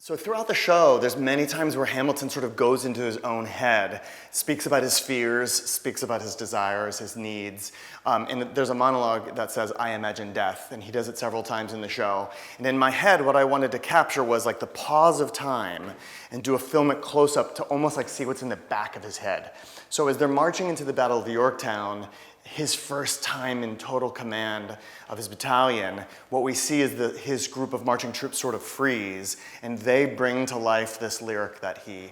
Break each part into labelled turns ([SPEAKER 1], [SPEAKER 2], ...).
[SPEAKER 1] So throughout the show, there's many times where Hamilton sort of goes into his own head, speaks about his fears, speaks about his desires, his needs. And there's a monologue that says, "I imagine death," and he does it several times in the show. And in my head, what I wanted to capture was like the pause of time and do a filmic close-up to almost like see what's in the back of his head. So as they're marching into the Battle of Yorktown, his first time in total command of his battalion, what we see is his group of marching troops sort of freeze, and they bring to life this lyric that he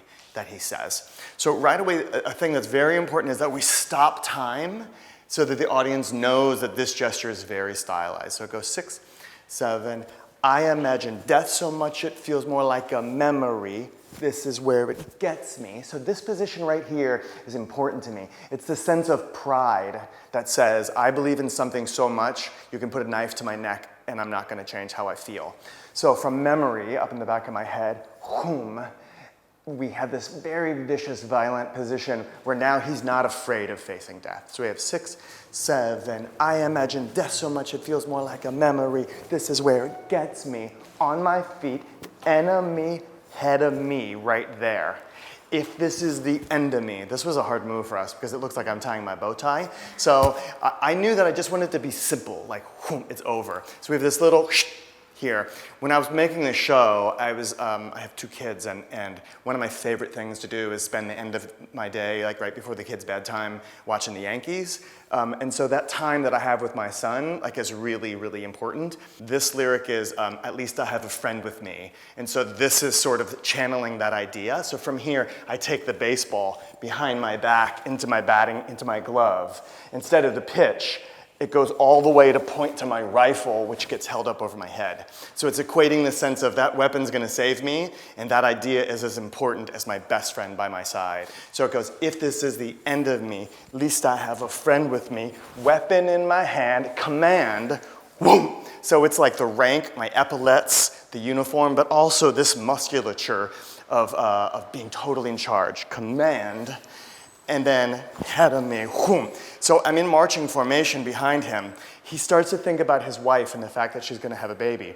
[SPEAKER 1] says. So right away, a thing that's very important is that we stop time so that the audience knows that this gesture is very stylized. So it goes 6, 7, I imagine death so much it feels more like a memory. This is where it gets me. So this position right here is important to me. It's the sense of pride that says, I believe in something so much, you can put a knife to my neck and I'm not going to change how I feel. So from memory, up in the back of my head, whom, we have this very vicious, violent position where now he's not afraid of facing death. So we have 6, 7, I imagine death so much it feels more like a memory. This is where it gets me. On my feet, enemy, head of me, right there. If this is the end of me, this was a hard move for us because it looks like I'm tying my bow tie. So I knew that I just wanted it to be simple, like, whoom, it's over. So we have this little here. When I was making this show, I have 2 kids, and one of my favorite things to do is spend the end of my day, like right before the kids' bedtime, watching the Yankees. And so that time that I have with my son, like, is really, really important. This lyric is, at least I have a friend with me. And so this is sort of channeling that idea. So from here, I take the baseball behind my back, into my batting, into my glove. Instead of the pitch, it goes all the way to point to my rifle, which gets held up over my head. So it's equating the sense of that weapon's gonna save me, and that idea is as important as my best friend by my side. So it goes, if this is the end of me, at least I have a friend with me, weapon in my hand, command, whoom! So it's like the rank, my epaulets, the uniform, but also this musculature of being totally in charge. Command, and then head of me, whoom. So I'm in marching formation behind him. He starts to think about his wife and the fact that she's gonna have a baby.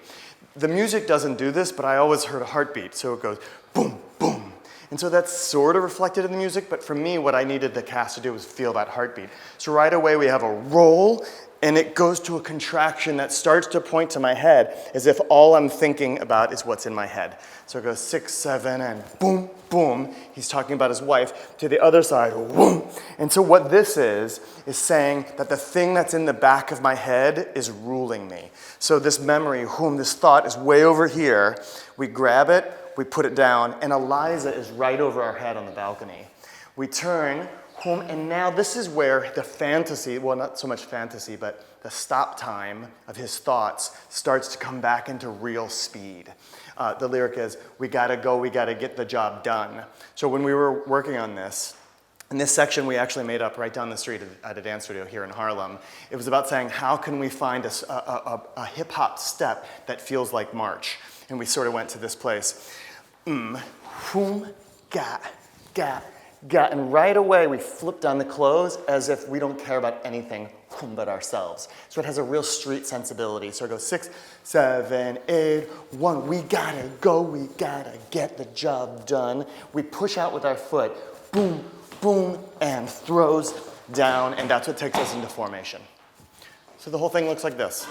[SPEAKER 1] The music doesn't do this, but I always heard a heartbeat, so it goes boom, boom. And so that's sort of reflected in the music, but for me, what I needed the cast to do was feel that heartbeat. So right away, we have a roll, and it goes to a contraction that starts to point to my head as if all I'm thinking about is what's in my head. So it goes 6, 7, and boom, boom. He's talking about his wife. To the other side, boom. And so what this is saying that the thing that's in the back of my head is ruling me. So this memory, this thought is way over here. We grab it, we put it down, and Eliza is right over our head on the balcony. We turn, and now this is where the fantasy, well, not so much fantasy, but the stop time of his thoughts starts to come back into real speed. The lyric is, we gotta go, we gotta get the job done. So when we were working on this, in this section we actually made up right down the street at a dance studio here in Harlem. It was about saying, how can we find a hip-hop step that feels like march? And we sort of went to this place. And right away we flip down the clothes as if we don't care about anything but ourselves. So it has a real street sensibility. So it goes 6, 7, 8, 1. We gotta go, we gotta get the job done. We push out with our foot, boom, boom, and throws down, and that's what takes us into formation. So the whole thing looks like this.